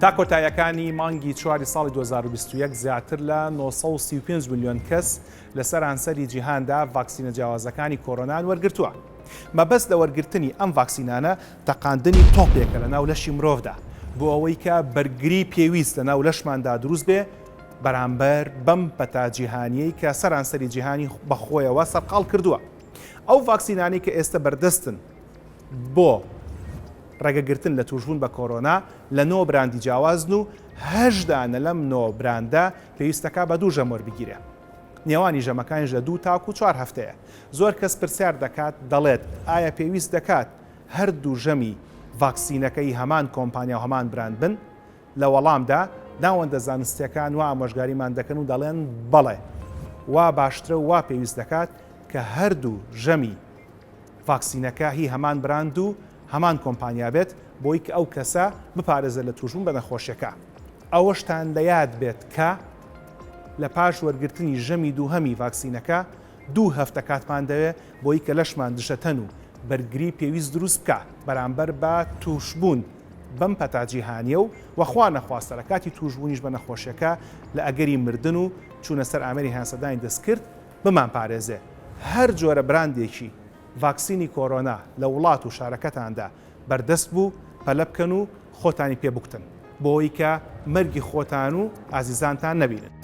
تا کۆتاییەکانی مانگی چواری ساڵی 2021 زیاتر لە 935 میلیۆن کەس لە سەرانسەری جیهاندا ڤاکسینە جیاوازەکانی کۆرۆنان وەرگرتووە. مەبەست لە وەرگرتنی ئەم ڤاکسینانە تەقاندنی تۆپێکە لە ناو لەشی مرۆڤدا بۆ ئەوەی کە بەرگری پێویست لە ناو لەشماندا دروست بێ بەرامبەر بەم پەتا جیهانیەی کە سەرانسەری جیهانی بەخۆیەوە سەرقاڵ کردووە. ئەو ڤاکسینانی کە ئێستا بەردەستن بۆ ڕێگەگرتن لە توشبوون بە کۆرۆنا لە 9 براندی جیاوازن و 8 دانە لەم 9 براندا پێویستەکە بە 2 ژەم وەربگیرێ. نێوانی ژەمەکانیش لە 2 تاکو 4 هەفتەیە. زۆر کەس پرسیار دەکات دەڵێت ئایا پێویست دەکات هەردوو ژەمی ڤاکسینەکەی هەمان کۆمپانیا و هەمان براند بن؟ لە وەڵامدا ناوەندە زانستیەکان و ئامۆژگاریمان دەکەن و دەڵێن بەڵێ وا باشترە و وا پێویست دەکات کە هەردوو ژەمی ڤاکسینەکە هی هەمان براند و هەمان کۆمپانیا بێت بۆی کە ئەو کەسە بپارێزە لە توشبوون بە نەخۆشیەکە. ئەوەشتان لە یاد بێت کە لە پاش وەرگرتنی ژەمی دووهەمی ڤاکسینەکە 2 هەفتە کاتمان دەوێت بۆی کە لەشمان دژەتەن و بەرگری پێویست دروست بکە بەرامبەر بە توشبوون بەم پەتا جیهانیە و وەخوا نەخواستە لە کاتی توشبوونیش بە نەخۆشیەکە لە ئەگەری مردن و چوونە سەر ئامێری هەنسەدانی دەستکرد بمان پارێزێ. هەر جۆرە براندێکی ڤاکسینی کۆرۆنا لە وڵات و شارەکەتاندا بەردەست بوو پەلە بکەن و خۆتانی پێبووکتن بۆ ئەوەی کە مەرگی خۆتان و ئازیزانتان نەبینن.